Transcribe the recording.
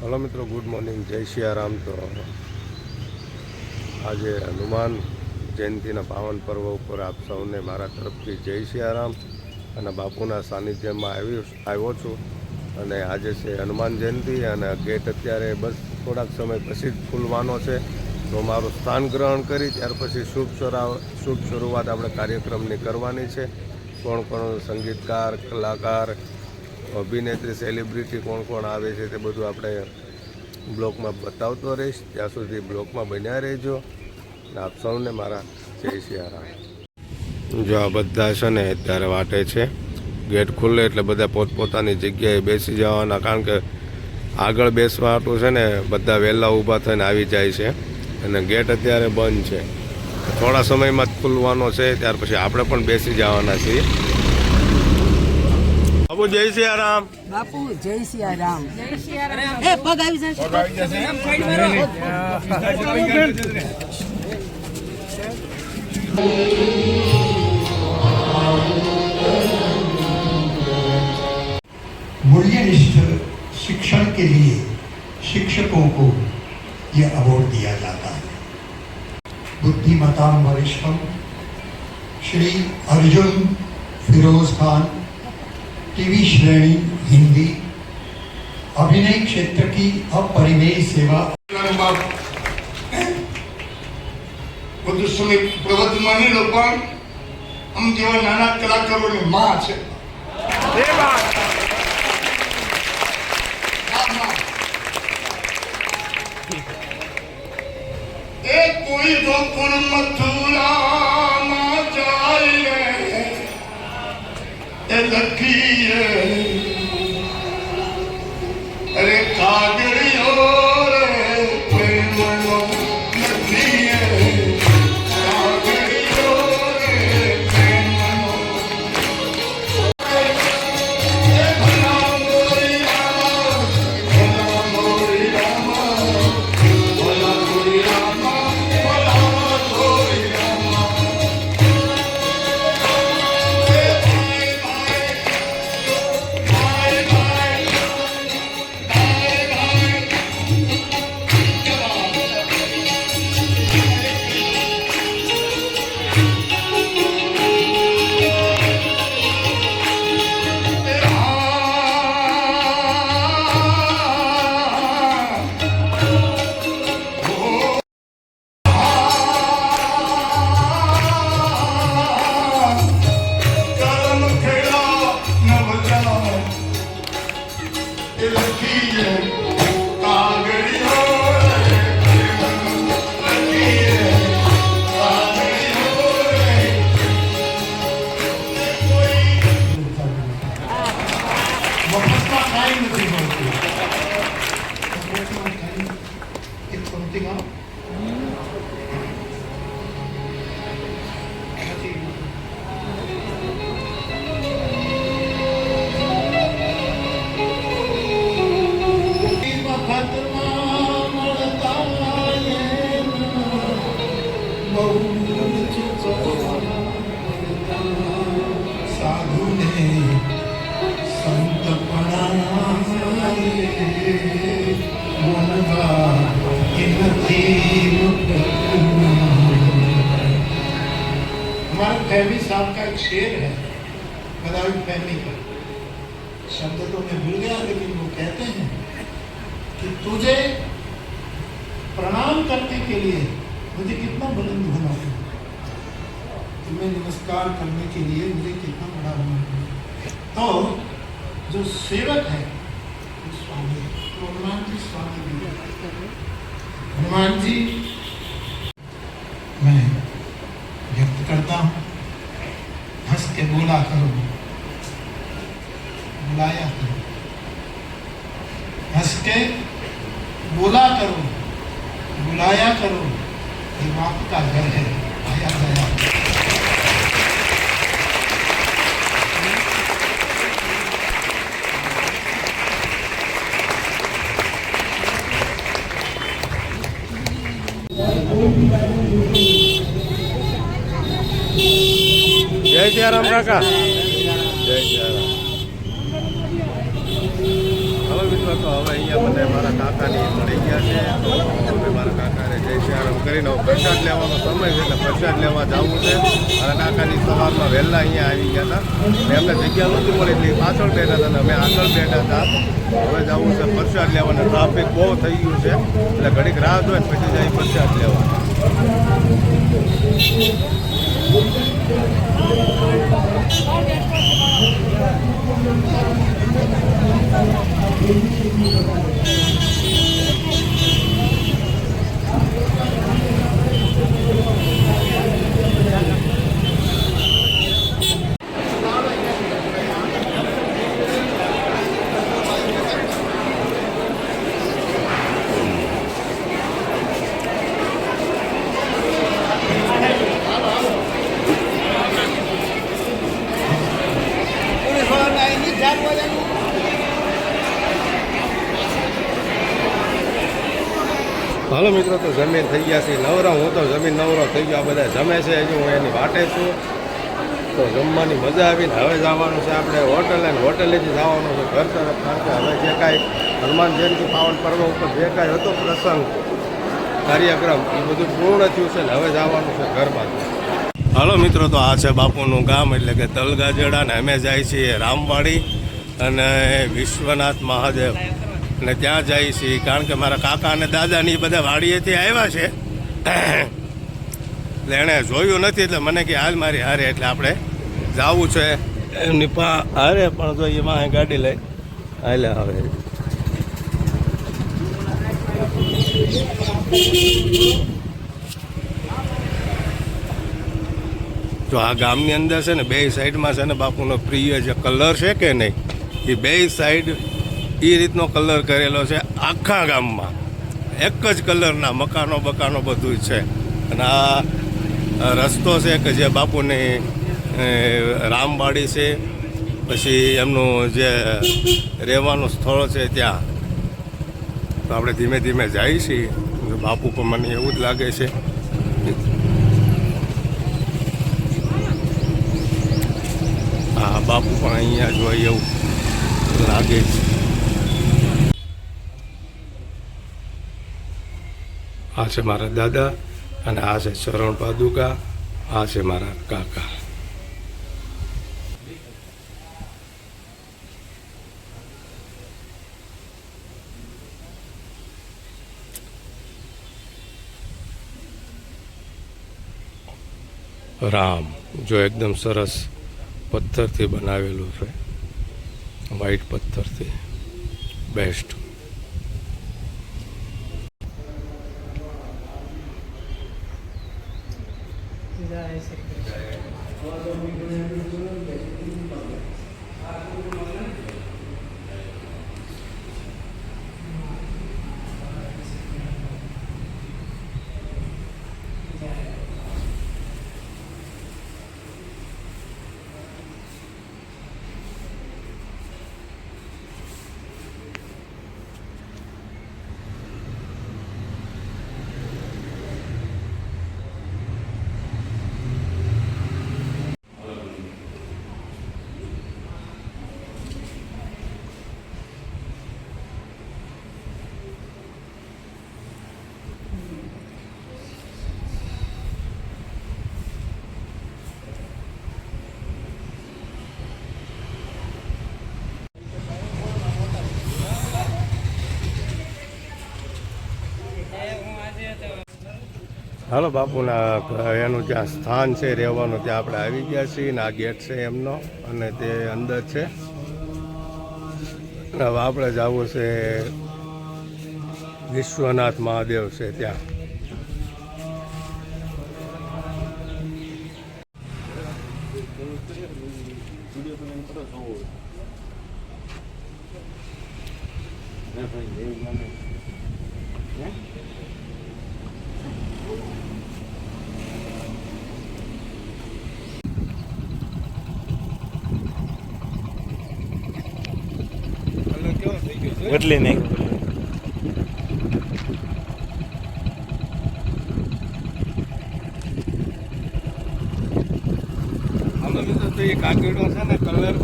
Hello मित्रों, good morning, जय सियाराम। तो आज हनुमान जयंतीना पावन पर्व पर आप सौने मारा तरफथी जय सियाराम અને બાપુના સાનિધ્યમાં આવ્યો છું। અને આજે છે હનુમાન જયંતિ અને ગેટ અત્યારે બસ થોડાક સમય પછી જ ખુલવાનો છે। તો મારું સ્થાન ગ્રહણ કરી ત્યાર પછી શુભ શરૂઆત આપણે કાર્યક્રમની કરવાની છે। કોણ કોણ સંગીતકાર, કલાકાર, અભિનેત્રી, સેલિબ્રિટી કોણ કોણ આવે છે તે બધું આપણે બ્લોગમાં બતાવતો રહીશ। ત્યાં સુધી બ્લોગમાં બન્યા રહેજો। આપ સૌને મારા જય સિયારામ। જો આ બધા છે ને અત્યારે વાટે છે, ગેટ ખુલ્લે એટલે બધા પોતપોતાની જગ્યાએ બેસી જવાના, કારણ કે આગળ બેસવા હાટું છે ને બધા વહેલા ઊભા થઈને આવી જાય છે અને ગેટ અત્યારે બંધ છે, થોડા સમયમાં જ ખુલવાનો છે। ત્યાર પછી આપણે પણ બેસી જવાના છીએ। બાપુ જય સિયારામ। બાપુ જય સિયારામ। જય સિયારામ। એ પગ આવી જશે, પગ આવી જશે, સાઈડ મારો। मूल्यनिष्ठ शिक्षण के लिए शिक्षकों को ये अवार्ड दिया जाता है। बुद्धिमताम वरिष्ठम श्री अर्जुन फिरोज खान, टीवी श्रेणी हिंदी, अभिनय क्षेत्र की अपरिमेय सेवा। બધું સમય પ્રવર્તમાની લો, પણ આમ જેવા નાના કલાકારોની માં છે। એ કોઈ ગોકુળ મથુરામાં જાય એ લખીએ અરે કાગળિયો રે પ્રેમનો લખીએ हमारे फैमी साहब का एक शेर है, गदावी फैमी का। शब्द तो मैं भूल गया, लेकिन वो कहते हैं कि तुझे प्रणाम करने के लिए मुझे कितना बुलंद होना है, तुम्हें नमस्कार करने के लिए मुझे कितना बड़ा होना है। तो जो सेवक है वो स्वामी है। तो हनुमान जी स्वामी भी है। हनुमान जी मैं व्यक्त करता हूँ, हंस के बोला करो, बुलाया करो, हंस के बोला करो, बुलाया करो, ये बाप का घर है, आया गया। જય સિયારામ કાકા, જય સિયારામ। હવે મિત્રો, તો હવે અહીંયા મને મારા કાકાની મળી ગયા છે તો અમે મારા કાકાને જય શ્રી રામ કરીને હવે પ્રસાદ લેવાનો સમય છે એટલે પ્રસાદ લેવા જવું છે. અને કાકાની સવારમાં વહેલા અહીંયા આવી ગયા હતા, એમને જગ્યા નહોતી મળી એટલે પાછળ બેઠા હતા અને અમે આગળ બેઠા હતા. હવે જવું છે પ્રસાદ લેવાના, ટ્રાફિક બહુ થઈ ગયું છે એટલે ઘડીક રાહ જોઈએ પછી જાય પ્રસાદ લેવા. હાલો મિત્રો, તો જમીન થઈ ગયા છે નવરા. હું તો જમીન નવરો થઈ ગયો, આ બધા જમે છે હજુ હું એની વાટે છું. તો જમવાની મજા આવીને હવે જવાનું છે આપણે હોટલ, અને હોટેલેથી જવાનું છે ઘર તરફ. કારણ કે હવે જે કાંઈ હનુમાન જયંતિ પાવન પર્વ ઉપર જે કાંઈ હતો પ્રસંગ કાર્યક્રમ એ બધું પૂર્ણ થયું છે ને હવે જવાનું છે ઘરમાં. હાલો મિત્રો, તો આ છે બાપુનું ગામ એટલે કે તલગાજડા, ને અમે જાય છીએ રામવાડી અને વિશ્વનાથ મહાદેવ અને ત્યાં જઈએ છીએ. કારણ કે મારા કાકા અને દાદાની બધા વાડીએથી આવ્યા છે એટલે એણે જોયું નથી એટલે મને કે હાલ મારી હારે, એટલે આપણે જવું છે એમની હારે. પણ જો એમાં ગાડી લઈ હાલે હવે. જો આ ગામની અંદર છે ને બે સાઈડમાં છે ને બાપુનો પ્રિય જે કલર છે કે નહીં, એ બે સાઈડ એ રીતનો કલર કરેલો છે આખા ગામમાં. એક જ કલરના મકાનો બકાનો બધું છે. અને આ રસ્તો છે કે જે બાપુની રામવાડી છે, પછી એમનું જે રહેવાનું સ્થળ છે ત્યાં. તો આપણે ધીમે ધીમે જઈએ છીએ. બાપુ પણ મને એવું જ લાગે છે. હા, બાપુ પણ અહીંયા જોઈએ એવું લાગે છે. આ છે મારા દાદા અને આ છે ચરણ પાદુકા, આ છે મારા કાકા. રામ જો એકદમ સરસ પથ્થરથી બનાવેલું છે, વ્હાઈટ પથ્થરથી, બેસ્ટ. હાલો, બાપુના એનું જ્યાં સ્થાન છે રહેવાનું ત્યાં આપણે આવી ગયા છીએ ને આ ગેટ છે એમનો અને તે અંદર છે. હવે આપણે જવું છે વિશ્વનાથ મહાદેવ છે ત્યાં. એટલે નહીં આમાં મિત્રો તો એ કાગીડો છે ને કલર